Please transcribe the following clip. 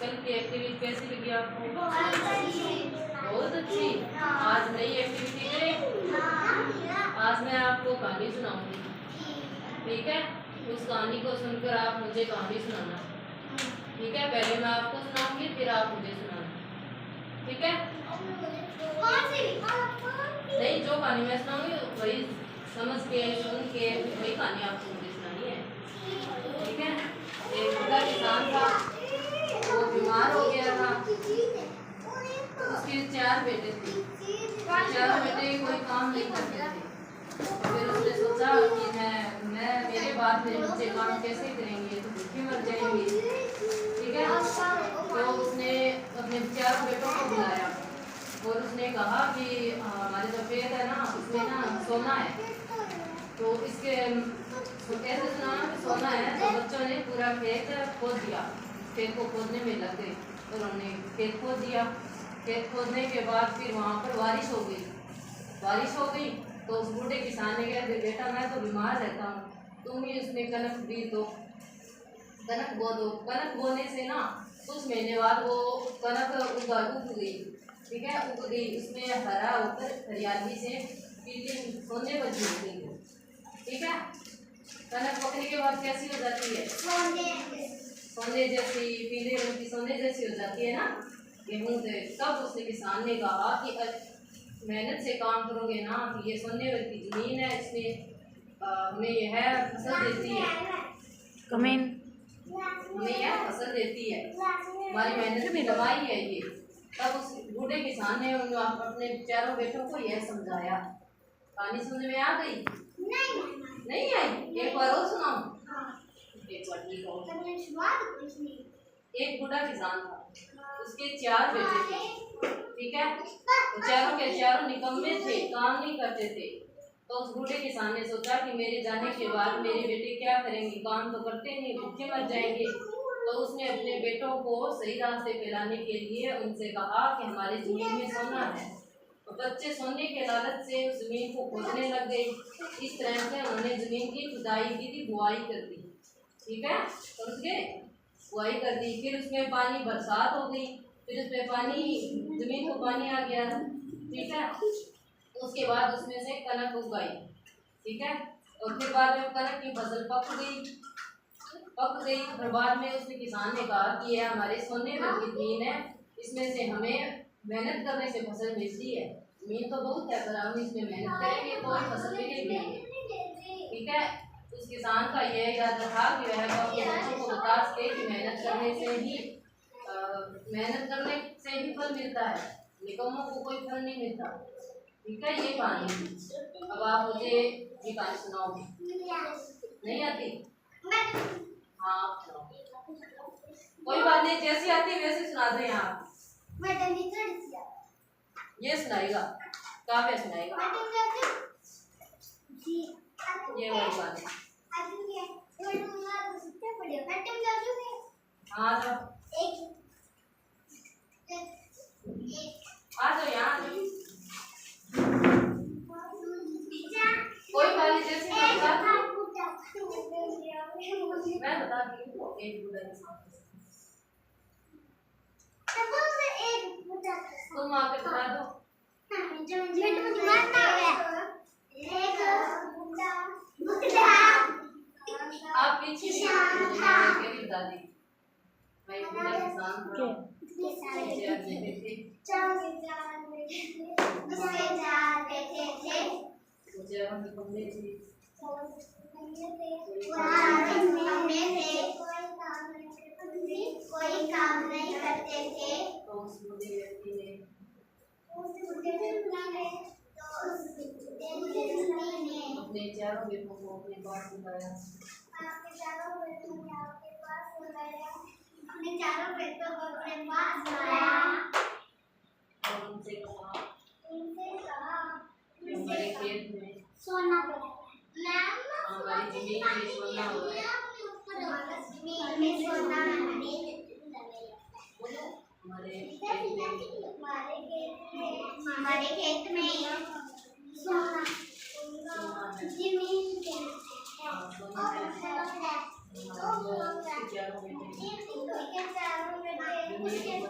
कल की एक्टिविटी कैसी लगी आपको? बहुत अच्छी। आज नई एक्टिविटी करें। आज मैं आपको कहानी सुनाऊंगी, ठीक है? उस कहानी को सुनकर आप मुझे कहानी सुनाना, ठीक है? पहले मैं आपको सुनाऊंगी, फिर आप मुझे सुनाना, ठीक है? नहीं, जो कहानी मैं सुनाऊंगी वही समझ के सुन के वही कहानी आपको मुझे सुनानी है, ठीक है? एक बूढ़ा किसान था, वो बीमार हो गया था। उसके 4 बेटे थे, 4 बेटे कोई काम नहीं करते थे। फिर उसने सोचा कि मैं मेरे बाद मेरे बच्चे काम कैसे करेंगे, तो भूखे मर जाएंगे, ठीक है? तो उसने अपने 4 बेटों को बुलाया और उसने कहा कि हमारे जो खेत है ना, उसमें ना सोना है, तो इसके कैसे सुना कि सोना है। तो बच्चों ने पूरा खेत खोद दिया, खेत को खोदने में लग गए और उन्होंने खेत खोद दिया। खेत खोदने के बाद फिर वहाँ पर बारिश हो गई। तो उस बूढ़े किसान ने कहा, बेटा मैं तो बीमार रहता हूँ, तुम ही उसमें कनक बो दो। कनक बोने से ना कुछ महीने बाद वो कनक उग गई, ठीक है? उग गई, उसमें हरा होकर हरियाली से पीली सोने पर झुक गई, ठीक है? कनक पकने के बाद कैसी हो जाती है? सोने जैसी, पीले रंग की सोने जैसी हो जाती है ना गेहूं से। तब उसने किसान ने कहा कि मेहनत से काम करोगे ना, कि ये सोने की जमीन है, इसमें हमें यह फसल देती है, हमें यह फसल देती है, हमारी मेहनत की कमाई है ये। तब उस बूढ़े किसान ने अपने 4 बेटों को यह समझाया। कहानी समझ में आ गई? नहीं आई? एक बार और सुनाऊं? एक बार ठीक हो। एक बूढ़ा किसान था, उसके 4 बेटे थे, ठीक है? तो चारों के चारों निकम्मे थे, काम नहीं करते थे। तो उस बूढ़े किसान ने सोचा कि मेरे जाने के बाद मेरे बेटे क्या करेंगे, काम तो करते नहीं, भूखे मर जाएंगे। तो उसने अपने बेटों को सही रास्ते पे लाने के लिए उनसे कहा कि हमारी जमीन में सोना है। तो बच्चे सोने के लालच से उस जमीन को खोदने लग गए। इस तरह से उन्होंने जमीन की खुदाई की थी, बुआई कर दी, ठीक है? समझ गए? बुआई कर दी, फिर उसमें पानी, बरसात हो गई, फिर उसमें पानी, जमीन को पानी आ गया, ठीक है? उसके बाद उसमें से कनक उगाई, ठीक है? और फिर बाद में कनक की फसल पक गई। फिर बाद में उसने किसान ने कहा कि यह हमारे सोने भर की जमीन है, इसमें से हमें मेहनत करने से फसल मिलती है। जमीन तो बहुत है, पर हम इसमें मेहनत करेंगे तो फसल मिलेगी, ठीक है? उस किसान का यह याद रहा कि वह अपने बच्चों को बता सके कि मेहनत करने से ही फल मिलता है, निकम्मों को कोई फल नहीं मिलता, ठीक है? ये कहानी। अब आप मुझे ये कहानी सुनाओगे? नहीं आती? हाँ, कोई बात नहीं, जैसी आती वैसे सुना दो। यहाँ ये सुनाएगा, काव्य सुनाएगा, ये वाली बात। हाँ तो आ जाओ यहाँ। कोई बात नहीं, जैसे मैं बता दी हूँ। एक बूढ़ा किसान, तुम आके बता दो। आप पीछे बता दी। मैं एक बूढ़ा किसान था, कोई काम नहीं करते थे। तो उस बूढ़े व्यक्ति ने अपने 4 बेटों को अपने पास बुलाया। और उनसे कहा हमारे खेत में सोना हमारी जमीन में सोना हो गया। हमारे खेत में सोना जमीन के ये